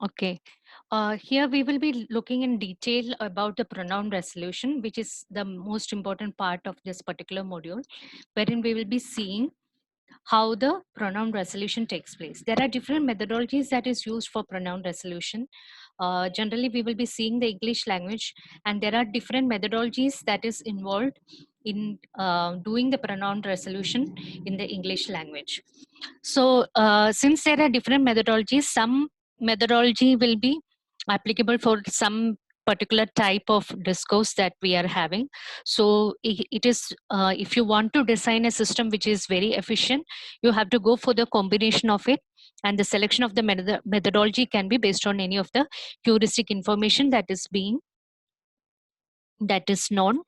Okay. Here we will be looking in detail about the pronoun resolution, which is the most important part of this particular module, wherein we will be seeing how the pronoun resolution takes place. There are different methodologies that is used for pronoun resolution. Generally, we will be seeing the English language, and there are different methodologies that is involved in doing the pronoun resolution in the English language. So, since there are different methodologies, some methodology will be applicable for some particular type of discourse that we are having. So it is if you want to design a system which is very efficient, you have to go for the combination of it, and the selection of the methodology can be based on any of the heuristic information that is known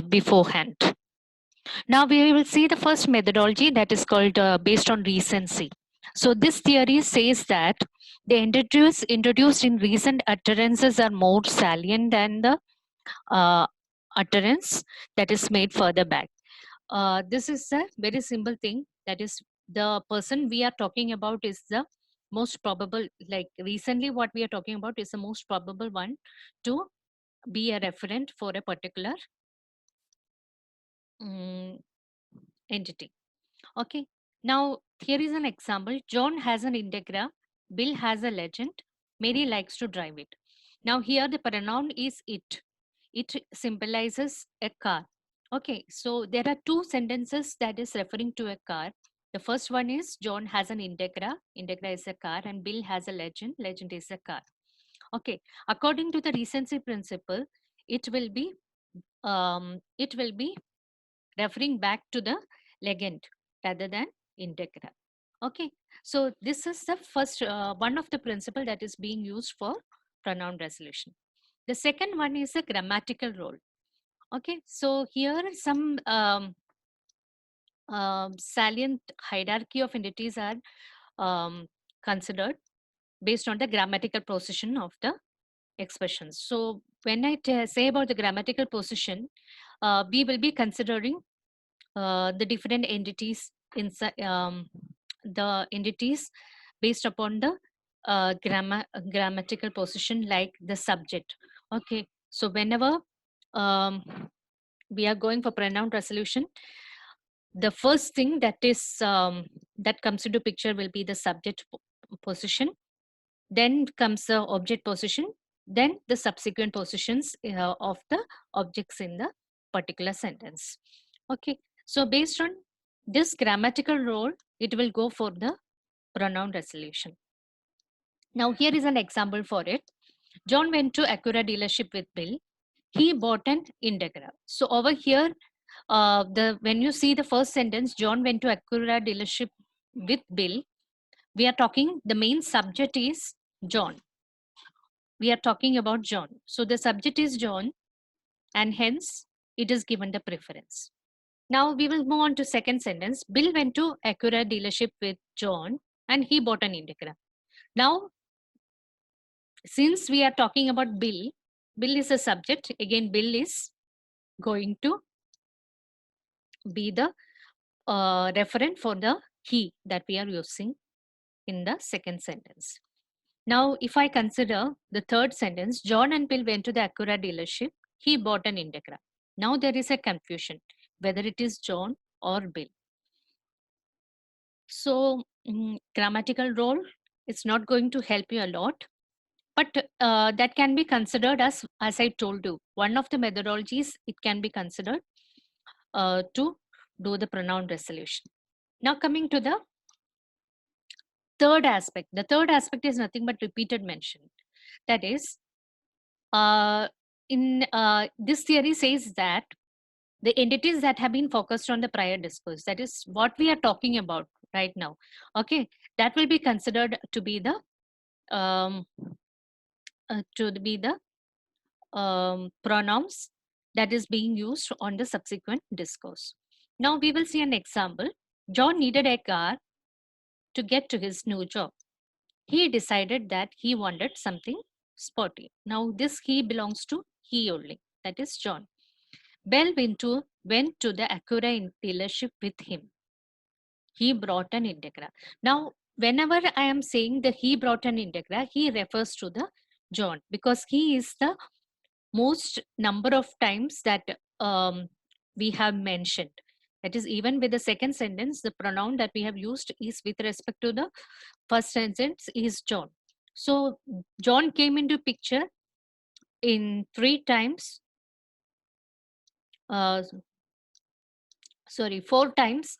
beforehand. Now we will see the first methodology that is called based on recency. So this theory says that the entities introduced in recent utterances are more salient than the uh, utterance that is made further back. This is a very simple thing. That is, the person we are talking about is the most probable, like recently what we are talking about is the most probable one to be a referent for a particular mm, entity. Okay. Now, here is an example. John has an Integra. Bill has a Legend. Mary likes to drive it. Now, here the pronoun is it. It symbolizes a car. Okay. So, there are two sentences that is referring to a car. The first one is John has an Integra. Integra is a car, and Bill has a Legend. Legend is a car. Okay. According to the recency principle, it will be referring back to the legend rather than integra. Okay, so this is the first one of the principle that is being used for pronoun resolution. The second one is a grammatical role. Okay, so here some salient hierarchy of entities are considered based on the grammatical position of the expressions. So when I say about the grammatical position, we will be considering the different entities inside the entities based upon the grammatical position, like the subject. Okay, so whenever um, we are going for pronoun resolution, the first thing that comes into picture will be the subject position, then comes the object position, then the subsequent positions of the objects in the particular sentence. Okay, so based on this grammatical role, it will go for the pronoun resolution. Now here is an example for it. John went to Acura dealership with Bill. He bought an Integra. So over here, the when you see the first sentence, John went to Acura dealership with Bill, we are talking, the main subject is John. We are talking about John. So the subject is John, and hence it is given the preference. Now we will move on to second sentence. Bill went to Acura dealership with John and he bought an Integra. Now, since we are talking about Bill, Bill is a subject. Again, Bill is going to be the referent for the he that we are using in the second sentence. Now, if I consider the third sentence, John and Bill went to the Acura dealership. He bought an Integra. Now there is a confusion whether it is John or Bill. So, grammatical role is not going to help you a lot, but that can be considered as I told you, one of the methodologies it can be considered to do the pronoun resolution. Now, coming to the third aspect. The third aspect is nothing but repeated mention. That is, in this theory says that the entities that have been focused on the prior discourse, that is what we are talking about right now, okay, that will be considered to be the um, pronouns that is being used on the subsequent discourse. Now we will see an example. John needed a car to get to his new job. He decided that he wanted something sporty. Now this he belongs to he only, that is John. Bell went to the Acura dealership with him. He brought an Integra. Now, whenever I am saying the he brought an integra, he refers to the John, because he is the most number of times that we have mentioned. That is, even with the second sentence, the pronoun that we have used is with respect to the first sentence is John. So John came into picture in 3 times, sorry, 4 times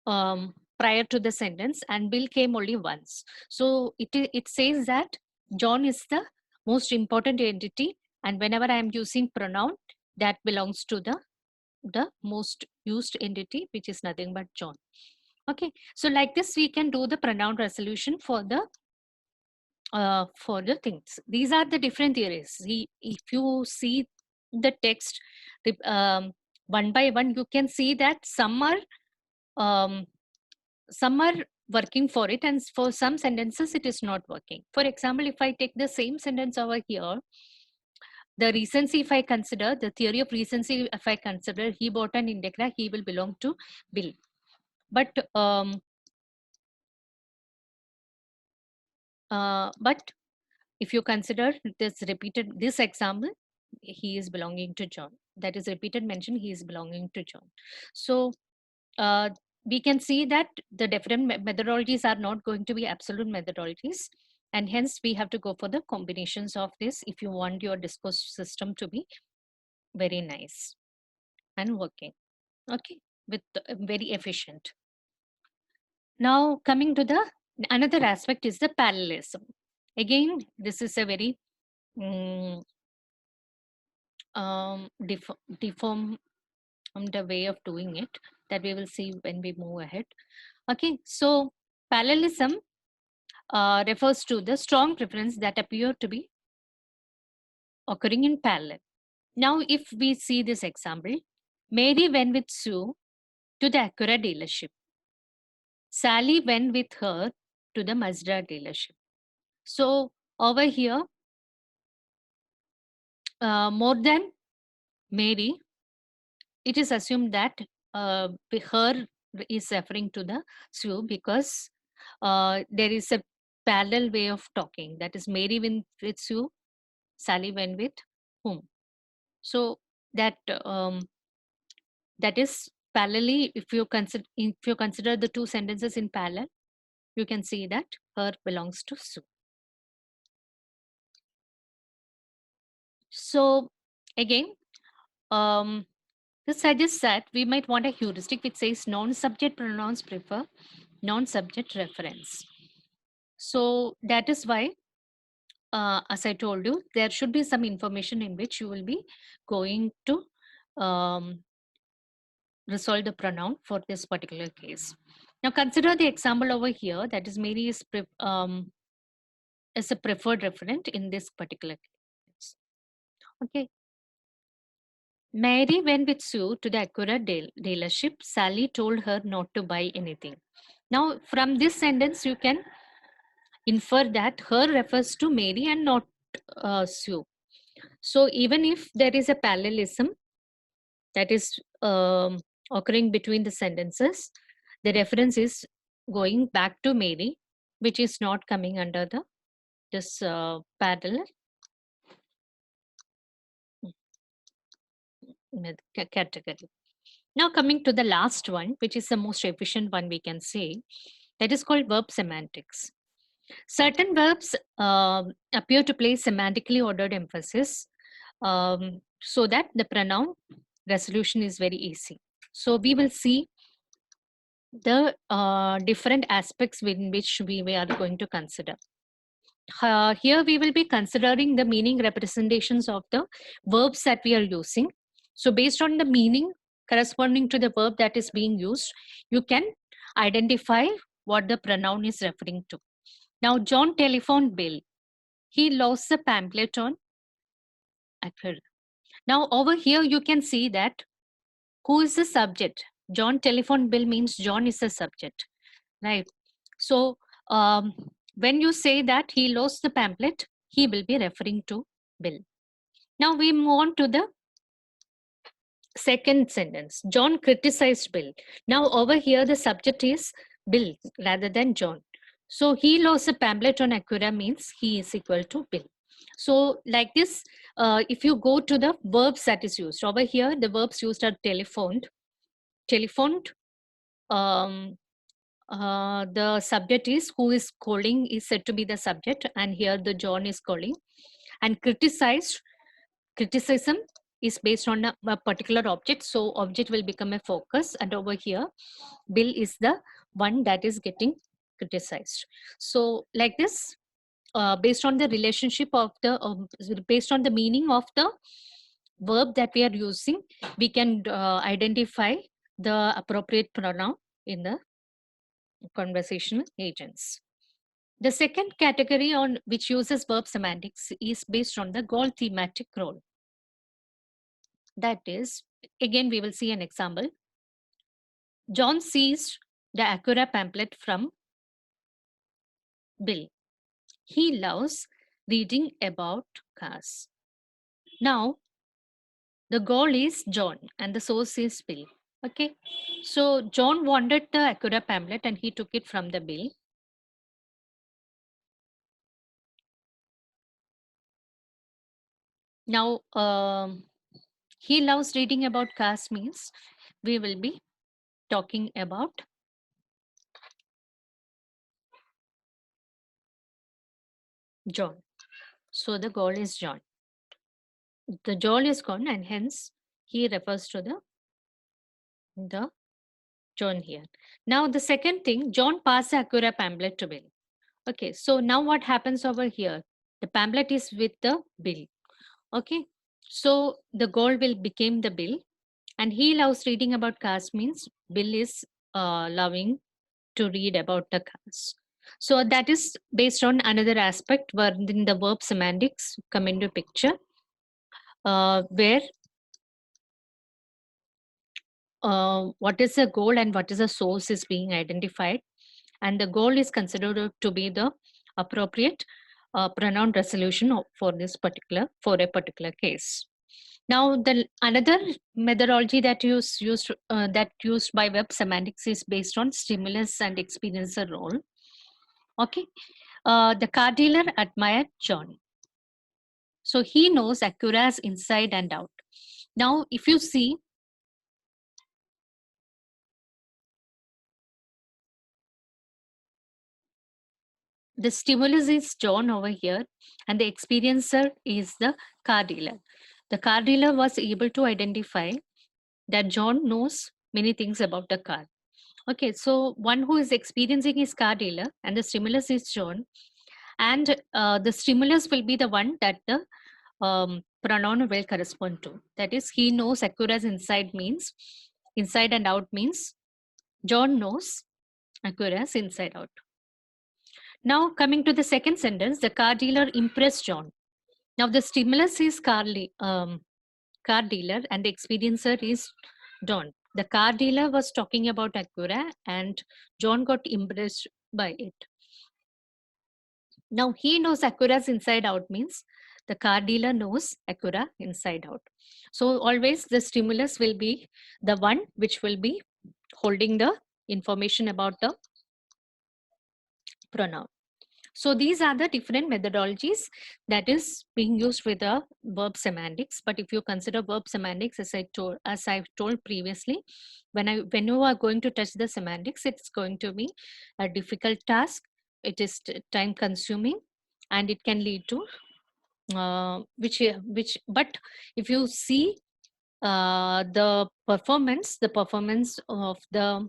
prior to the sentence, and Bill came only once. So it says that John is the most important entity, and whenever I am using pronoun, that belongs to the most used entity, which is nothing but John. Okay, so like this we can do the pronoun resolution for the things. These are the different theories. If you see the text one by one, you can see that some are working for it, and for some sentences it is not working. For example, if I take the same sentence over here, the recency, if I consider the theory of recency, if I consider he bought an integra, he will belong to Bill. But if you consider this example, he is belonging to John. That is repeated mention, he is belonging to John. So we can see that the different methodologies are not going to be absolute methodologies, and hence we have to go for the combinations of this if you want your discourse system to be very nice and working, okay, with very efficient. Now coming to the another aspect is the parallelism. Again, this is a very deformed way of doing it that we will see when we move ahead. Okay, so parallelism refers to the strong preference that appear to be occurring in parallel. Now, if we see this example, Mary went with Sue to the Acura dealership. Sally went with her to the Mazda dealership. So over here, more than Mary, it is assumed that her is referring to the Sue, because there is a parallel way of talking. That is, Mary went with Sue, Sally went with whom. So that that is parallelly. If you consider the two sentences in parallel, you can see that her belongs to Sue. So again, this suggests that we might want a heuristic which says non-subject pronouns prefer non-subject reference. So that is why, as I told you, there should be some information in which you will be going to resolve the pronoun for this particular case. Now consider the example over here, that is Mary is a preferred referent in this particular case. Okay. Mary went with Sue to the Acura dealership. Sally told her not to buy anything. Now from this sentence you can infer that her refers to Mary and not Sue. So even if there is a parallelism that is occurring between the sentences, the reference is going back to Mary, which is not coming under this parallel category. Now coming to the last one, which is the most efficient one we can say, that is called verb semantics. Certain verbs appear to place semantically ordered emphasis, so that the pronoun resolution is very easy. So we will see the different aspects in which we are going to consider. Here we will be considering the meaning representations of the verbs that we are using. So based on the meaning corresponding to the verb that is being used, you can identify what the pronoun is referring to. Now, John telephoned Bill. He lost the pamphlet on Acura. Now, over here, you can see that who is the subject? John telephoned Bill means John is the subject, right? So, when you say that he lost the pamphlet, he will be referring to Bill. Now, we move on to the second sentence. John criticized Bill. Now, over here, the subject is Bill rather than John. So he lost a pamphlet on Acura means he is equal to Bill. So like this, if you go to the verbs that is used over here, the verbs used are telephoned, telephoned. The subject is who is calling is said to be the subject, and here the John is calling. And criticized, criticism is based on a particular object, so object will become a focus, and over here Bill is the one that is getting criticized. So like this, based on the relationship of the based on the meaning of the verb that we are using, we can identify the appropriate pronoun in the conversational agents. The second category on which uses verb semantics is based on the goal thematic role. That is, again, we will see an example. John seized the Acura pamphlet from Bill. He loves reading about cars. Now, the goal is John and the source is Bill. Okay, so John wanted the Acura pamphlet and he took it from the Bill. Now, he loves reading about cars means we will be talking about John. So the goal is John. The John is gone and hence he refers to the John here. Now the second thing, John passed the Acura pamphlet to Bill. Okay, so now what happens over here? The pamphlet is with the Bill. Okay, so the goal will become the Bill, and he loves reading about cars means Bill is loving to read about the cars. So that is based on another aspect where then the verb semantics come into picture, where what is the goal and what is the source is being identified, and the goal is considered to be the appropriate pronoun resolution for a particular case. Now, the another methodology that used by web semantics is based on stimulus and experiencer role. Okay, the car dealer admired John, so he knows Acura's inside and out. Now, if you see, the stimulus is John over here, and the experiencer is the car dealer. The car dealer was able to identify that John knows many things about the car. Okay, so one who is experiencing is car dealer, and the stimulus is John, and the stimulus will be the one that the pronoun will correspond to. That is, he knows Acura's inside and out means John knows Acura's inside out. Now, coming to the second sentence, the car dealer impressed John. Now, the stimulus is car dealer and the experiencer is John. The car dealer was talking about Acura and John got impressed by it. Now, he knows Acura's inside out means the car dealer knows Acura inside out. So, always the stimulus will be the one which will be holding the information about the pronoun. So these are the different methodologies that is being used with the verb semantics. But if you consider verb semantics, as I've told previously, when you are going to touch the semantics, it's going to be a difficult task. It is time consuming, and it can lead to But if you see the performance of the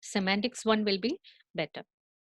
semantics one will be better.